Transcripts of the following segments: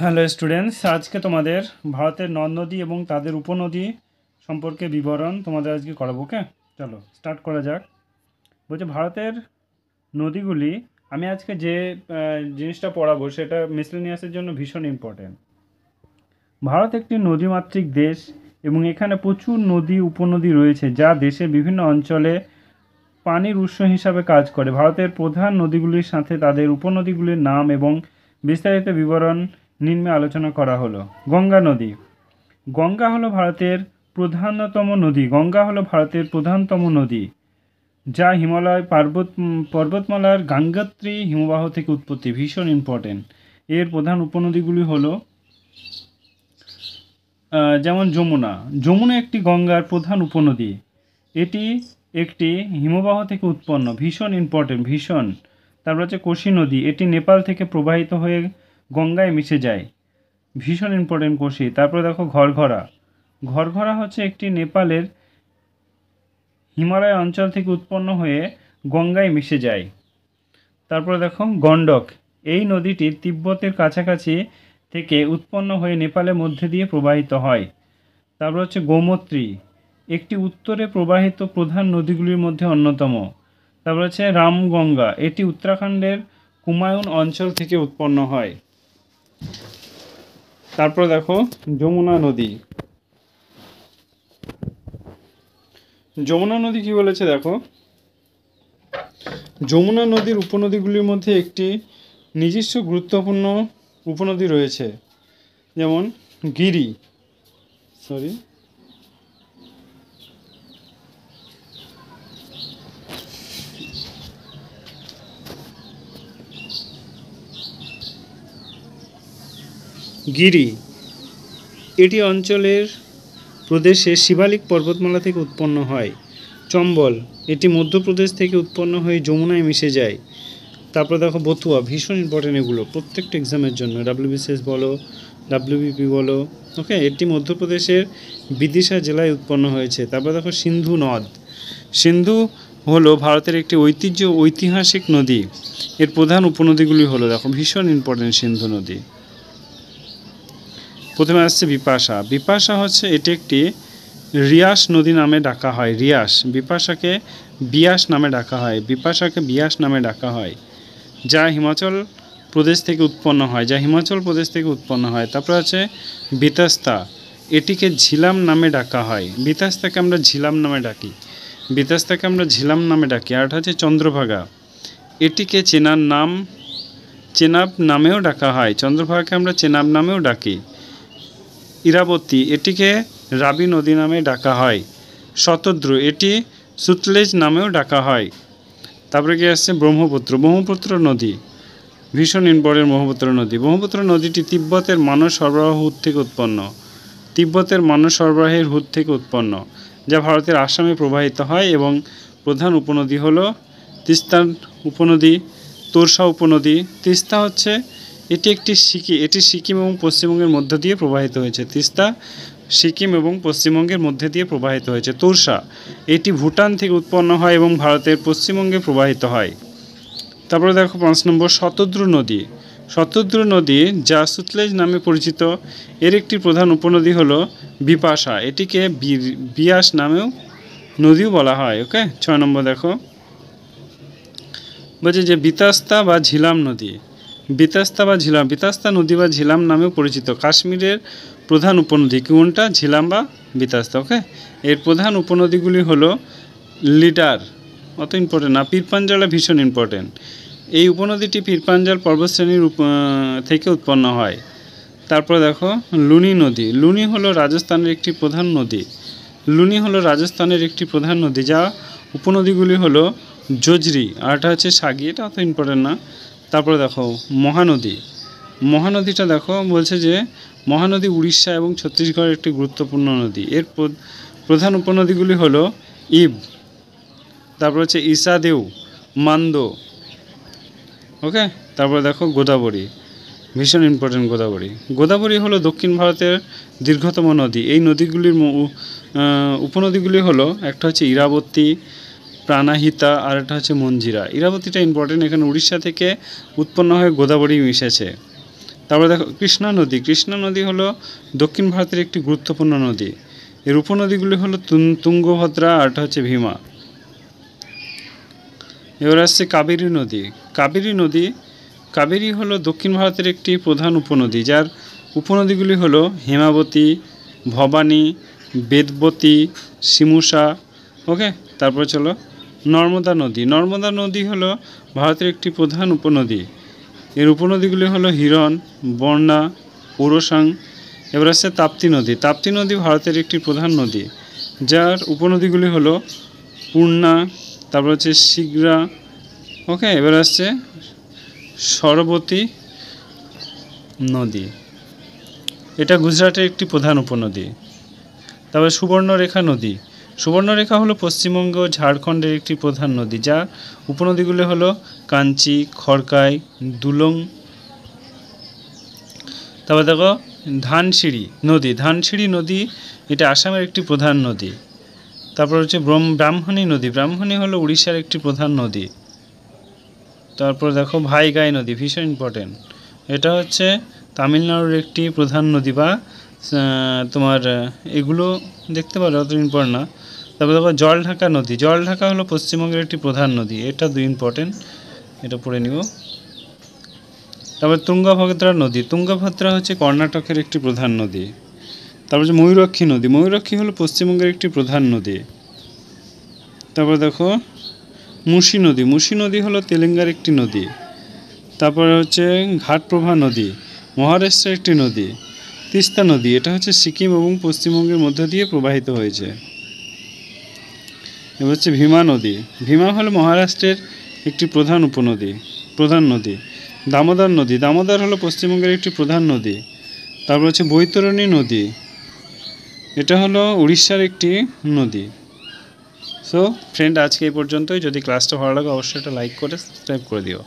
Hello students, আজকে তোমাদের ভারতের নদ নদী এবং তাদের উপনদী সম্পর্কে বিবরণ তোমাদের আজকে করাবো। ওকে, চলো স্টার্ট করা যাক। বলছে ভারতের নদীগুলি, আমি আজকে যে জিনিসটা পড়াবো সেটা মিসলেনিয়াসের জন্য ভীষণ ইম্পর্টেন্ট। ভারত একটি নদীমাতৃক দেশ এবং এখানে প্রচুর নদী উপনদী রয়েছে যা দেশের বিভিন্ন অঞ্চলে পানির উৎস হিসাবে কাজ করে। ভারতের প্রধান নদীগুলির সাথে তাদের উপনদীগুলির নাম এবং বিস্তারিত বিবরণ নিম্নে আলোচনা করা হলো। গঙ্গা নদী। গঙ্গা হলো ভারতের প্রধানতম নদী যা হিমালয় পর্বতমালার গাঙ্গোত্রী হিমবাহ থেকে উৎপত্তি। ভীষণ ইম্পর্টেন্ট। এর প্রধান উপনদীগুলি হলো যেমন যমুনা একটি গঙ্গার প্রধান উপনদী। এটি একটি হিমবাহ থেকে উৎপন্ন। ভীষণ ইম্পর্টেন্ট, ভীষণ। তারপর হচ্ছে কোশি নদী, এটি নেপাল থেকে প্রবাহিত হয়ে গঙ্গায় মিশে যায়। ভীষণ ইম্পর্টেন্ট কোশি। তারপরে দেখো ঘরঘরা হচ্ছে একটি নেপালের হিমালয় অঞ্চল থেকে উৎপন্ন হয়ে গঙ্গায় মিশে যায়। তারপরে দেখো গণ্ডক, এই নদীটি তিব্বতের কাছাকাছি থেকে উৎপন্ন হয়ে নেপালের মধ্যে দিয়ে প্রবাহিত হয়। তারপর হচ্ছে গোমতী, একটি উত্তরে প্রবাহিত প্রধান নদীগুলির মধ্যে অন্যতম। তারপর হচ্ছে রামগঙ্গা, এটি উত্তরাখণ্ডের কুমায়ুন অঞ্চল থেকে উৎপন্ন হয়। তারপর দেখো যমুনা নদী কি বলেছে দেখো। যমুনা নদীর উপনদীগুলির মধ্যে একটি নিজস্ব গুরুত্বপূর্ণ উপনদী রয়েছে, যেমন গিরি এটি অঞ্চলের প্রদেশের শিবালিক পর্বতমালা থেকে উৎপন্ন হয়। চম্বল, এটি মধ্যপ্রদেশ থেকে উৎপন্ন হয়ে যমুনায় মিশে যায়। তারপর দেখো বতুয়া, ভীষণ ইম্পর্টেন্ট এগুলো প্রত্যেকটা এক্সামের জন্য, WBCS বলো WBP বলো। ওকে, এটি মধ্যপ্রদেশের বিদিশা জেলায় উৎপন্ন হয়েছে। তারপর দেখো সিন্ধু হলো ভারতের একটি ঐতিহাসিক নদী। এর প্রধান উপনদীগুলি হলো দেখো, ভীষণ ইম্পর্টেন্ট সিন্ধু নদী। প্রথমে আসছে বিপাশা হচ্ছে এটি একটি রিয়াস নদী নামে ডাকা হয়। বিপাশাকে বিয়াস নামে ডাকা হয়, যা হিমাচল প্রদেশ থেকে উৎপন্ন হয়। তারপর আছে বিতস্তা, এটিকে ঝিলাম নামে ডাকা হয়। বিতস্তাকে আমরা ঝিলাম নামে ডাকি। আর হচ্ছে চন্দ্রভাগা, এটিকে চেনাব নামেও ডাকা হয়। চন্দ্রভাগাকে আমরা চেনাব নামেও ডাকি। ইরাবতী, এটিকে রাবি নদী নামে ডাকা হয়। শতদ্রু, এটি সুতলেজ নামেও ডাকা হয়। তারপরে কি আসছে ব্রহ্মপুত্র নদী, ভীষণ ইম্পর্টেন্ট। ব্রহ্মপুত্র নদীটি তিব্বতের মানব সরবরাহের হুদ থেকে উৎপন্ন, যা ভারতের আসামে প্রবাহিত হয়। এবং প্রধান উপনদী হলো তিস্তার উপনদী, তোরসা উপনদী। তিস্তা হচ্ছে এটি সিকিম এবং পশ্চিমবঙ্গের মধ্য দিয়ে প্রবাহিত হয়েছে। তিস্তা সিকিম এবং পশ্চিমবঙ্গের মধ্যে দিয়ে প্রবাহিত হয়েছে। তোরসা, এটি ভুটান থেকে উৎপন্ন হয় এবং ভারতের পশ্চিমবঙ্গে প্রবাহিত হয়। তারপরে দেখো 5 নম্বর শতদ্রু নদী, যা সুতলেজ নামে পরিচিত। এর একটি প্রধান উপনদী হলো বিপাশা, এটিকে বিয়াস নামেও নদীও বলা হয়। ওকে, 6 নম্বর দেখো, বলছে যে বিতস্তা বা ঝিলাম নদী, বিতস্তা নদী বা ঝিলাম নামেও পরিচিত। কাশ্মীরের প্রধান উপনদী কোনটা, ঝিলাম বা বিতস্তা। ওকে, এর প্রধান উপনদীগুলি হলো লিডার, অত ইম্পর্টেন্ট না। পীরপাঞ্জালা ভীষণ ইম্পর্টেন্ট। এই উপনদীটি পীরপাঞ্জাল পর্বতশ্রেণীর থেকে উৎপন্ন হয়। তারপর দেখো লুনি হলো রাজস্থানের একটি প্রধান নদী। যা উপনদীগুলি হলো জোজরি, আর এটা হচ্ছে সাগি, এটা অত ইম্পর্টেন্ট না। তারপরে দেখো মহানদীটা দেখো, বলছে যে মহানদী উড়িষ্যা এবং ছত্তিশগড়ের একটি গুরুত্বপূর্ণ নদী। এর প্রধান উপনদীগুলি হলো ইব, তারপর হচ্ছে ইসাদেউ, মান্দো। ওকে, তারপরে দেখো গোদাবরী, ভীষণ ইম্পর্টেন্ট। গোদাবরী হলো দক্ষিণ ভারতের দীর্ঘতম নদী। এই নদীগুলির উপনদীগুলি হলো, একটা হচ্ছে ইরাবতী, প্রাণাহিতা, আর একটা হচ্ছে মঞ্জিরা। ইরাবতীটা ইম্পর্টেন্ট, এখানে উড়িষ্যা থেকে উৎপন্ন হয়ে গোদাবরী মিশেছে। তারপরে দেখো কৃষ্ণা নদী। কৃষ্ণা নদী হলো দক্ষিণ ভারতের একটি গুরুত্বপূর্ণ নদী। এর উপনদীগুলি হলো তুঙ্গভদ্রা আর হচ্ছে ভীমা। এবার আসছে কাবেরী নদী। কাবেরী নদী, কাবেরী হলো দক্ষিণ ভারতের একটি প্রধান উপনদী, যার উপনদীগুলি হলো হেমাবতী, ভবানী, বেদবতী, শিমুষা। ওকে, তারপরে চলো নর্মদা নদী। নর্মদা নদী হলো ভারতের একটি প্রধান উপনদী। এর উপনদীগুলি হলো হিরণ, বর্ণা, ওরসাং। এবার আসছে তাপ্তি নদী। তাপ্তি নদী ভারতের একটি প্রধান নদী, যার উপনদীগুলি হলো পূর্ণা, তারপর হচ্ছে শিগ্রা। ওকে, এবার আসছে সরবতী নদী, এটা গুজরাটের একটি প্রধান উপনদী। তারপরে সুবর্ণরেখা নদী। সুবর্ণরেখা হলো পশ্চিমবঙ্গ ও ঝাড়খণ্ডের একটি প্রধান নদী, যার উপনদীগুলি হলো কাঞ্চি, খড়কাই, দুলং। তারপর দেখো ধানসিঁড়ি নদী। ধানসিঁড়ি নদী এটা আসামের একটি প্রধান নদী। তারপর হচ্ছে ব্রাহ্মণী নদী। ব্রাহ্মণী হলো উড়িষ্যার একটি প্রধান নদী। তারপর দেখো ভাইগাই নদী, ভীষণ ইম্পর্টেন্ট। এটা হচ্ছে তামিলনাড়ুর একটি প্রধান নদী, বা তোমার এগুলো দেখতে পারো, অত ইম্পর্টেন্ট না। তারপর দেখো জলঢাকা নদী। জলঢাকা হলো পশ্চিমবঙ্গের একটি প্রধান নদী, এটা ইম্পর্টেন্ট, এটা পড়ে নিব। তারপর তুঙ্গভদ্রা নদী। তুঙ্গভদ্রা হচ্ছে কর্ণাটকের একটি প্রধান নদী। তারপর হচ্ছে ময়ূরাক্ষী নদী। ময়ূরাক্ষী হলো পশ্চিমবঙ্গের একটি প্রধান নদী। তারপর দেখো মুসি নদী। মুসি নদী হলো তেলেঙ্গানার একটি নদী। তারপরে হচ্ছে ঘাটপ্রভা নদী, মহারাষ্ট্রের একটি নদী। তিস্তা নদী, এটা হচ্ছে সিকিম এবং পশ্চিমবঙ্গের মধ্য দিয়ে প্রবাহিত হয়েছে। এবার হচ্ছে ভীমা নদী। ভীমা হলো মহারাষ্ট্রের একটি প্রধান নদী। দামোদর নদী। দামোদর হলো পশ্চিমবঙ্গের একটি প্রধান নদী। তারপর হচ্ছে বৈতরণী নদী, এটা হলো উড়িষ্যার একটি নদী। সো ফ্রেন্ড, আজকে এই পর্যন্তই। যদি ক্লাসটা ভালো লাগে অবশ্যই একটা লাইক করে সাবস্ক্রাইব করে দিও।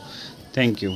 Thank you.